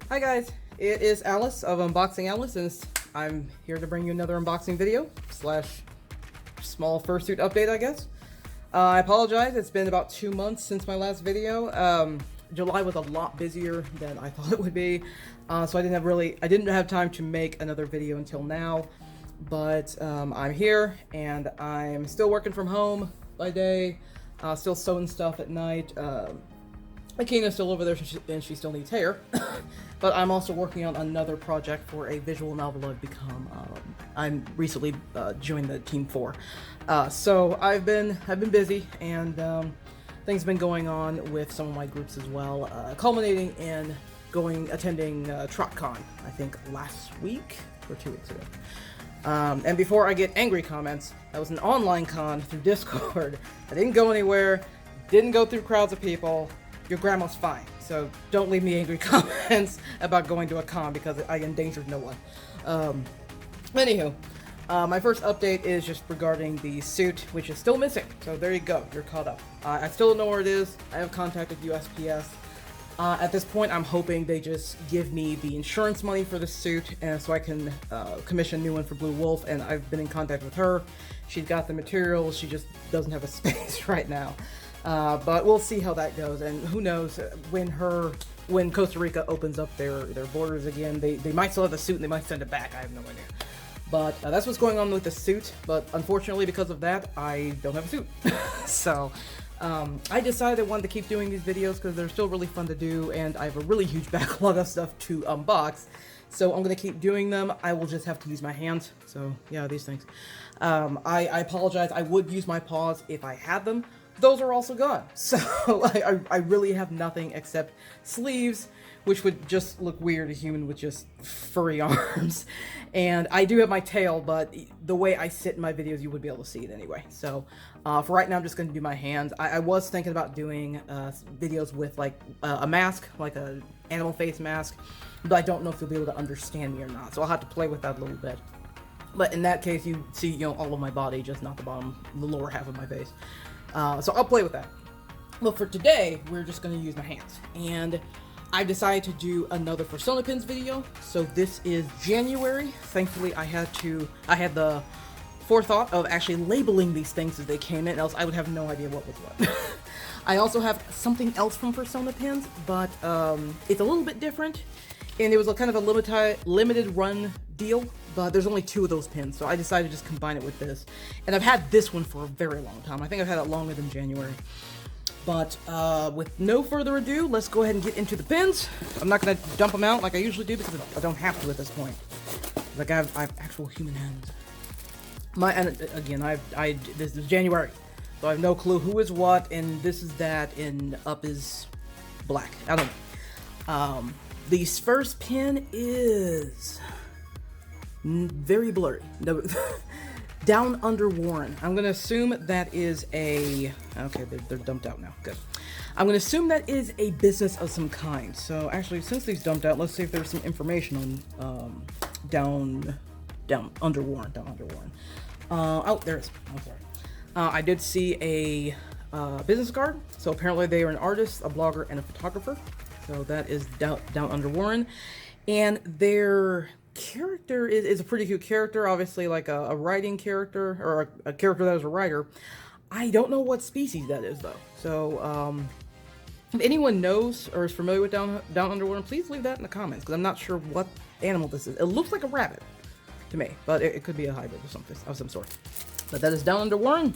Hi guys, it is Alyss of Unboxing Alyss, and I'm here to bring you another unboxing video slash small fursuit update, I guess. I apologize, it's been about 2 months since my last video. July was a lot busier than I thought it would be, so I didn't have time to make another video until now. But I'm here, and I'm still working from home by day, still sewing stuff at night. Akina's still over there, and she still needs hair. But I'm also working on another project for a visual novel I've become. I'm recently joined the Team 4. So I've been busy, and things have been going on with some of my groups as well, culminating in attending TrotCon, I think last week or 2 weeks ago. And before I get angry comments, that was an online con through Discord. I didn't go anywhere, didn't go through crowds of people. Your grandma's fine, so don't leave me angry comments about going to a con because I endangered no one. Anywho, my first update is just regarding the suit, which is still missing. So there you go, you're caught up. I still don't know where it is. I have contacted USPS. At this point, I'm hoping they just give me the insurance money for the suit, and so I can commission a new one for Blue Wolf. And I've been in contact with her. She's got the materials. She just doesn't have a space right now. But we'll see how that goes, and who knows, when Costa Rica opens up their borders again, they might still have the suit and they might send it back. I have no idea. But that's what's going on with the suit, but unfortunately because of that, I don't have a suit. So I decided I wanted to keep doing these videos because they're still really fun to do, and I have a really huge backlog of stuff to unbox. So I'm going to keep doing them. I will just have to use my hands. So yeah, these things. I apologize. I would use my paws if I had them. Those are also gone. So I really have nothing except sleeves, which would just look weird, a human with just furry arms. And I do have my tail, but the way I sit in my videos, you would be able to see it anyway. So for right now, I'm just going to do my hands. I was thinking about doing videos with like a mask, like a animal face mask, but I don't know if you'll be able to understand me or not. So I'll have to play with that a little bit. But in that case, you see, all of my body, just not the bottom, the lower half of my face. So I'll play with that. But for today, we're just going to use my hands. And I decided to do another Fursona Pins video. So this is January. Thankfully, I had the forethought of actually labeling these things as they came in, else I would have no idea what was what. I also have something else from Fursona Pins, but it's a little bit different. And it was a kind of a limited run deal, but there's only 2 of those pins, so I decided to just combine it with this. And I've had this one for a very long time. I think I've had it longer than January. But with no further ado, let's go ahead and get into the pins. I'm not going to dump them out like I usually do because I don't have to at this point. Like I have actual human hands. And again, this is January, so I have no clue who is what, and this is that, and up is black. I don't know. The first pin is very blurry. DowUnderWarren. I'm going to assume that is a... Okay, they're dumped out now. Good. I'm going to assume that is a business of some kind. So actually, since these dumped out, let's see if there's some information on DowUnderWarren. Oh, there is. I'm sorry. I did see a business card. So apparently they are an artist, a blogger, and a photographer. So that is DowUnderWarren, and their character is a pretty cute character, obviously like a writing character, or a character that is a writer. I don't know what species that is though, so if anyone knows or is familiar with DowUnderWarren, please leave that in the comments, because I'm not sure what animal this is. It looks like a rabbit to me, but it could be a hybrid or something of some sort. But that is DowUnderWarren.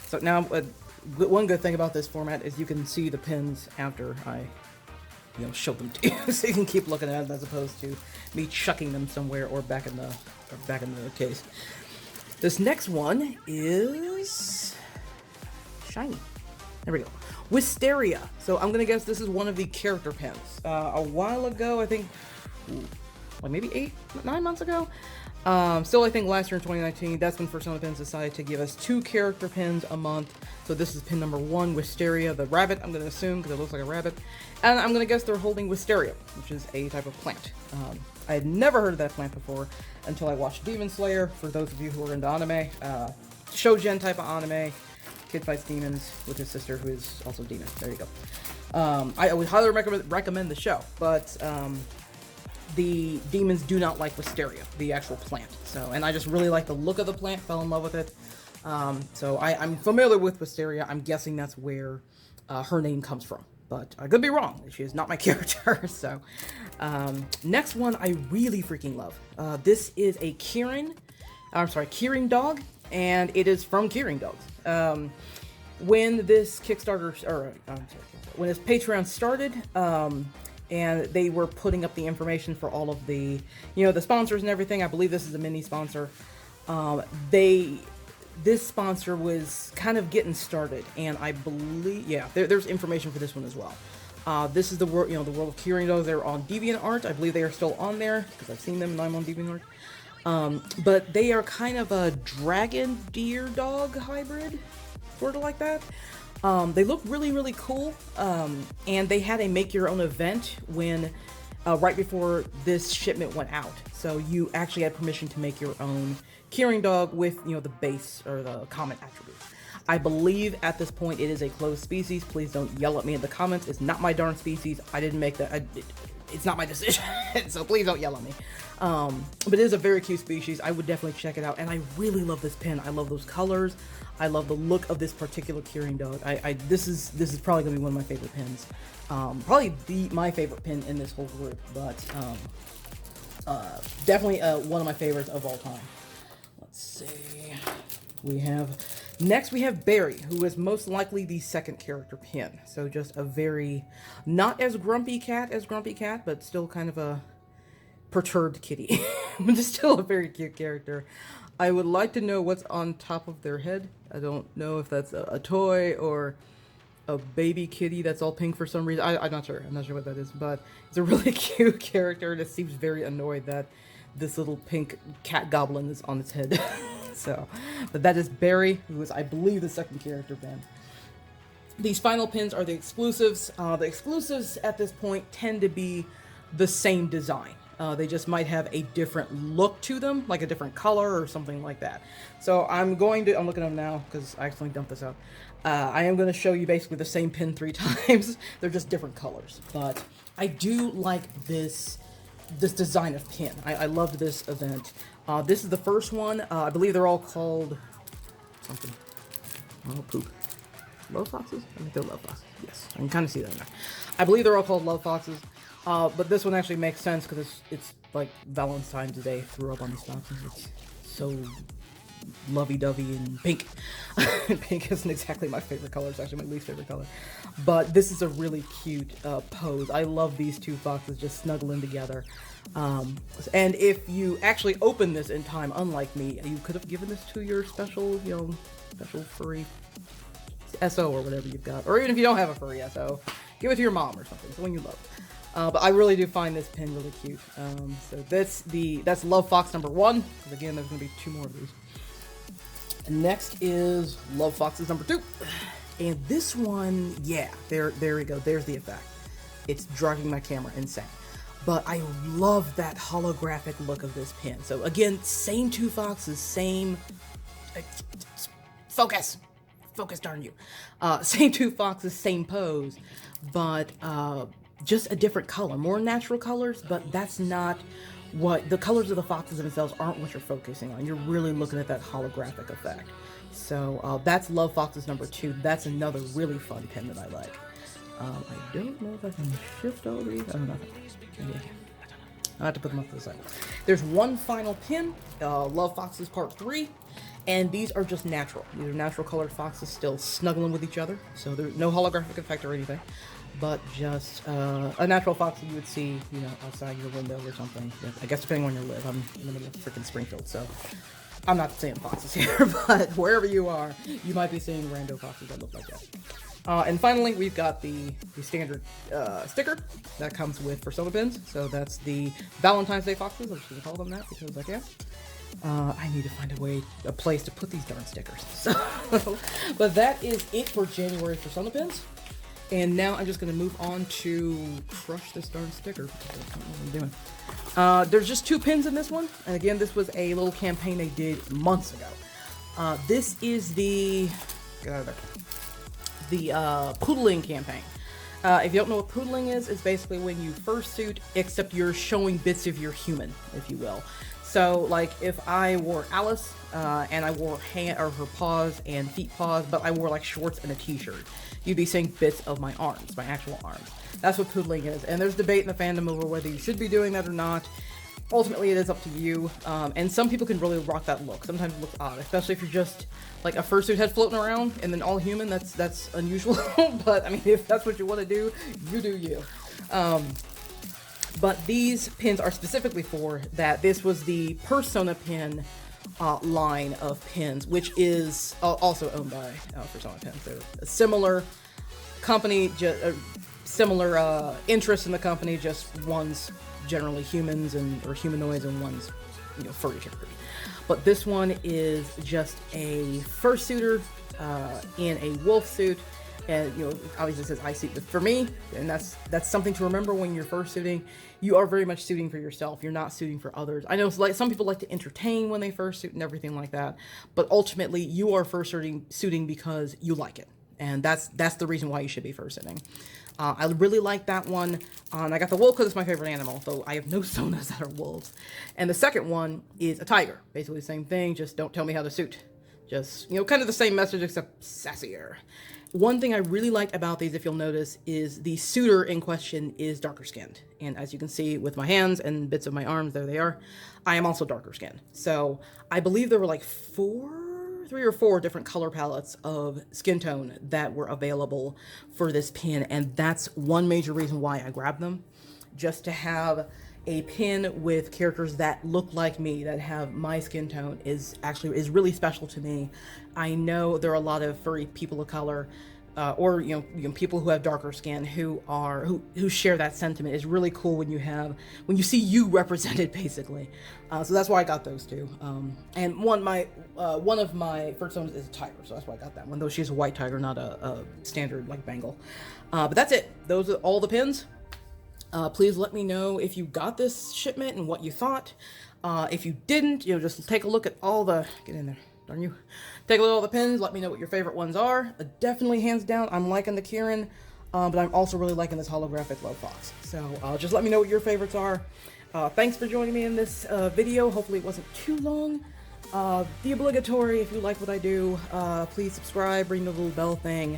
So now, one good thing about this format is you can see the pins after I, show them to you, so you can keep looking at them as opposed to me chucking them somewhere or back in the case. This next one is shiny. There we go. Wisteria. So I'm gonna guess this is one of the character pins. A while ago, I think, like maybe 9 months ago. Still, I think last year in 2019, that's when Fursona Pins decided to give us 2 character pins a month. So this is pin number 1, Wisteria, the rabbit, I'm going to assume, because it looks like a rabbit. And I'm going to guess they're holding Wisteria, which is a type of plant. I had never heard of that plant before until I watched Demon Slayer, for those of you who are into anime. Shoujen type of anime. Kid fights demons with his sister, who is also demon. There you go. I would highly recommend the show, but the demons do not like wisteria, the actual plant. So, and I just really like the look of the plant, fell in love with it. So I'm familiar with wisteria. I'm guessing that's where her name comes from, but I could be wrong. She is not my character. So, next one I really freaking love. This is a Kieran dog, and it is from Kieran Dogs. When this Kickstarter, when this Patreon started, and they were putting up the information for all of the, the sponsors and everything. I believe this is a mini sponsor. This sponsor was kind of getting started, and I believe, there's information for this one as well. This is the world, the world of Kieran Dogs. They're on DeviantArt. I believe they are still on there because I've seen them and I'm on DeviantArt. But they are kind of a dragon deer dog hybrid, sort of like that. They look really, really cool, and they had a make your own event when right before this shipment went out. So you actually had permission to make your own Kieran dog with, the base or the common attributes. I believe at this point it is a closed species. Please don't yell at me in the comments. It's not my darn species. I didn't make that. It's not my decision, so please don't yell at me. But it is a very cute species. I would definitely check it out, and I really love this pin. I love those colors. I love the look of this particular Kieran dog. This is probably gonna be one of my favorite pins. Probably my favorite pin in this whole group, but definitely one of my favorites of all time. Let's see. Next we have Barry, who is most likely the second character pin. So just a very, not as grumpy cat as Grumpy Cat, but still kind of a perturbed kitty. Just still a very cute character. I would like to know what's on top of their head. I don't know if that's a toy or a baby kitty that's all pink for some reason. I'm not sure. I'm not sure what that is, but it's a really cute character that seems very annoyed that this little pink cat goblin is on its head. So, but that is Barry, who is, I believe, the second character pin. These final pins are the exclusives. The exclusives at this point tend to be the same design. They just might have a different look to them, like a different color or something like that. So I'm looking at them now because I accidentally dumped this out. I am going to show you basically the same pin 3 times. They're just different colors. But I do like this design of pin. I loved this event. This is the first one. I believe they're all called something. Oh, poop. Love foxes? I think they're love foxes. Yes, I can kind of see that now. I believe they're all called love foxes. But this one actually makes sense because it's like Valentine's Day threw up on these foxes. It's so lovey-dovey and pink. Pink isn't exactly my favorite color. It's actually my least favorite color. But this is a really cute pose. I love these two foxes just snuggling together. And if you actually open this in time, unlike me, you could have given this to your special, special furry SO or whatever you've got. Or even if you don't have a furry SO, give it to your mom or something, someone you love. But I really do find this pin really cute. So that's Love Fox number 1. Because again, there's going to be 2 more of these. And next is Love Foxes number 2. And this one, there we go. There's the effect. It's dragging my camera insane. But I love that holographic look of this pin. So again, same 2 foxes, same... Focus! Focus, darn you. Same 2 foxes, same pose. But just a different color. More natural colors, but that's not what... The colors of the foxes themselves aren't what you're focusing on. You're really looking at that holographic effect. So that's Love Foxes number 2. That's another really fun pin that I like. I don't know if I can shift all these. I don't know. I have to put them up to the side. There's one final pin, Love Foxes Part 3, and these are just natural. These are natural colored foxes still snuggling with each other, so there's no holographic effect or anything, but just a natural fox that you would see, outside your window or something. I guess depending on where you live. I'm in the middle of freaking Springfield, so I'm not seeing foxes here, but wherever you are, you might be seeing rando foxes that look like that. And finally, we've got the standard sticker that comes with Fursona Pins. So that's the Valentine's Day foxes. I'm just going to call them that because I can. I need to find a place to put these darn stickers. So, but that is it for January Fursona Pins. And now I'm just going to move on to crush this darn sticker. Because I don't know what I'm doing. There's just 2 pins in this one. And again, this was a little campaign they did months ago. This is the... Get out of there. The Poodling campaign. If you don't know what poodling is, it's basically when you fursuit, except you're showing bits of your human, if you will. So, like, if I wore Alyss, and I wore her paws and feet paws, but I wore, like, shorts and a t-shirt, you'd be seeing bits of my arms, my actual arms. That's what poodling is, and there's debate in the fandom over whether you should be doing that or not. Ultimately, it is up to you, and some people can really rock that look. Sometimes it looks odd, especially if you're just, like, a fursuit head floating around, and then all human, that's unusual, but, I mean, if that's what you want to do, you do you. But these pins are specifically for that. This was the Fursona Pin line of pins, which is also owned by Fursona Pins. They're a similar company, similar interest in the company, just one's generally humans or humanoids and one's, you know, furry characters. But this one is just a fursuiter in a wolf suit. And, you know, obviously it says I suit, but for me, and that's something to remember when you're fursuiting, you are very much suiting for yourself. You're not suiting for others. I know like some people like to entertain when they fursuit and everything like that, but ultimately you are fursuiting because you like it, and that's the reason why you should be fursuiting. I really like that one. I got the wolf because it's my favorite animal, though I have no sonas that are wolves. And the second one is a tiger. Basically the same thing, just don't tell me how to suit. Just, you know, kind of the same message except sassier. One thing I really liked about these, if you'll notice, is the suitor in question is darker skinned. And as you can see with my hands and bits of my arms, there they are, I am also darker skinned. So I believe there were like 3 or 4 different color palettes of skin tone that were available for this pin. And that's one major reason why I grabbed them. Just to have a pin with characters that look like me, that have my skin tone, is really special to me. I know there are a lot of furry people of color, or you know people who have darker skin who share that sentiment. It's really cool when you see you represented, basically. So that's why I got those two. And one of my fursuits is a tiger, so that's why I got that one. Though she's a white tiger, not a standard like Bengal. But that's it. Those are all the pins. Please let me know if you got this shipment and what you thought. If you didn't, you know, just take a look at all the, get in there, darn you. Take a look at all the pins, let me know what your favorite ones are. Definitely, hands down, I'm liking the Kieran, but I'm also really liking this holographic Love Fox. So just let me know what your favorites are. Thanks for joining me in this video. Hopefully it wasn't too long. The obligatory, if you like what I do, please subscribe, ring the little bell thing.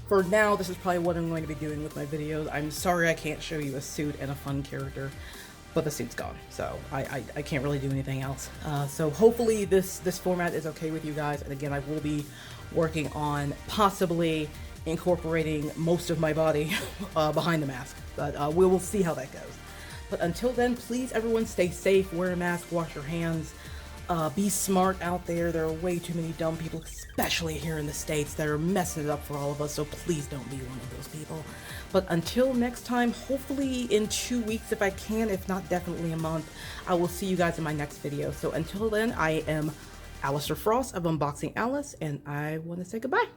For now, this is probably what I'm going to be doing with my videos. I'm sorry I can't show you a suit and a fun character, but the suit's gone, so I can't really do anything else. So hopefully this format is okay with you guys, and again, I will be working on possibly incorporating most of my body behind the mask, but we will see how that goes. But until then, please everyone stay safe, wear a mask, wash your hands. Be smart out there. There are way too many dumb people, especially here in the States, that are messing it up for all of us, so please don't be one of those people. But until next time, hopefully in 2 weeks if I can, if not definitely a month, I will see you guys in my next video. So until then, I am Alistair Frost of Unboxing Alyss, and I want to say goodbye.